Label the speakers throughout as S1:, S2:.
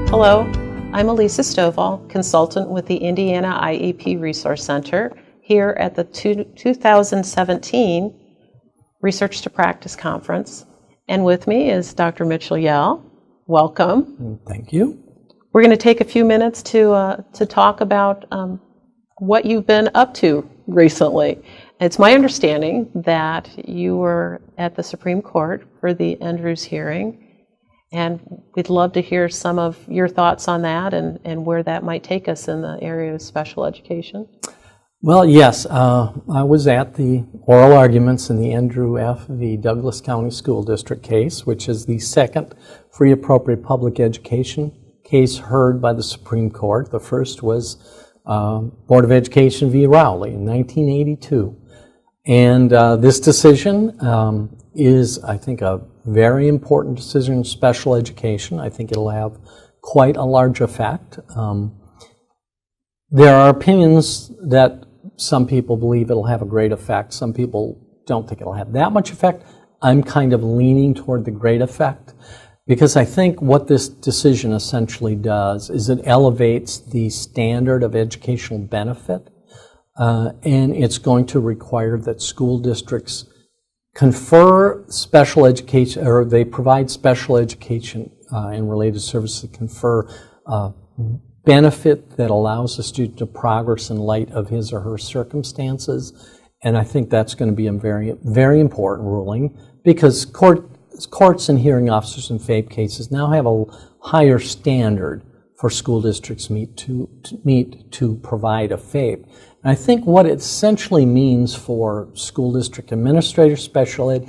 S1: Hello, I'm Alisa Stovall, consultant with the Indiana IEP Resource Center here at the 2017 Research to Practice Conference. And with me is Dr. Mitchell Yell. Welcome.
S2: Thank you.
S1: We're going to take a few minutes to talk about what you've been up to recently. It's my understanding that you were at the Supreme Court for the Andrews hearing, and we'd love to hear some of your thoughts on that and where that might take us in the area of special education.
S2: Well, yes, I was at the oral arguments in the Andrew F. v. Douglas County School District case, which is the second free appropriate public education case heard by the Supreme Court. The first was Board of Education v. Rowley in 1982. And this decision is, I think, a very important decision in special education. I think it'll have quite a large effect. There are opinions that some people believe it'll have a great effect. Some people don't think it'll have that much effect. I'm kind of leaning toward the great effect because I think what this decision essentially does is it elevates the standard of educational benefit, and it's going to require that school districts confer special education, or they provide special education and related services, confer benefit that allows the student to progress in light of his or her circumstances. And I think that's going to be a very, very important ruling because courts and hearing officers in FAPE cases now have a higher standard for school districts to provide a FAPE. And I think what it essentially means for school district administrators, special ed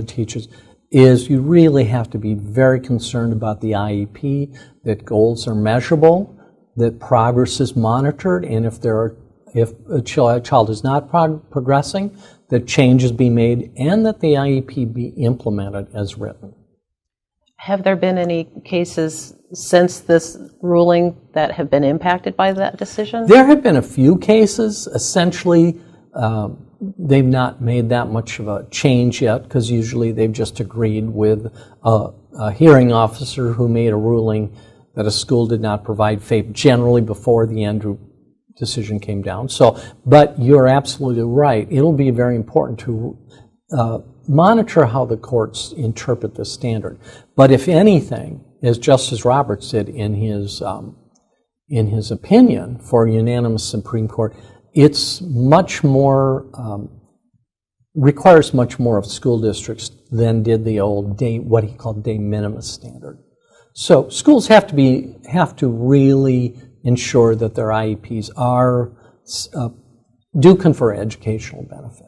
S2: teachers, is you really have to be very concerned about the IEP, that goals are measurable, that progress is monitored, and if a child is not progressing, that changes be made, and that the IEP be implemented as written.
S1: Have there been any cases since this ruling that have been impacted by that decision?
S2: There have been a few cases. Essentially, they've not made that much of a change yet because usually they've just agreed with a hearing officer who made a ruling that a school did not provide FAPE generally before the Andrew decision came down. But you're absolutely right. It'll be very important to monitor how the courts interpret this standard. But if anything, as Justice Roberts did in his opinion for a unanimous Supreme Court, it's much more, requires much more of school districts than did the old what he called de minimis standard. So schools have to really ensure that their IEPs do confer educational benefit.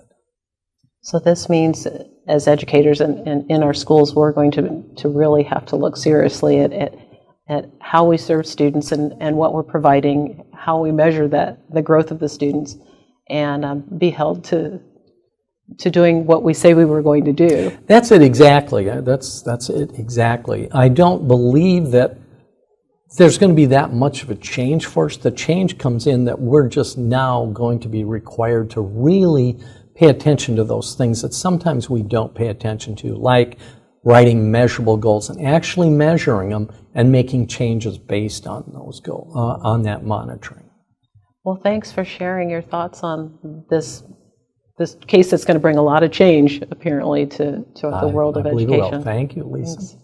S1: So this means, as educators in our schools, we're going to really have to look seriously at how we serve students and what we're providing, how we measure the growth of the students, and be held to doing what we say we were going to do.
S2: That's it exactly. That's it exactly. I don't believe that there's going to be that much of a change for us. The change comes in that we're just now going to be required to really pay attention to those things that sometimes we don't pay attention to, like writing measurable goals and actually measuring them and making changes based on those goals, on that monitoring.
S1: Well, thanks for sharing your thoughts on this case that's going to bring a lot of change, apparently, to the world of education.
S2: Thank you, Lisa. Thanks.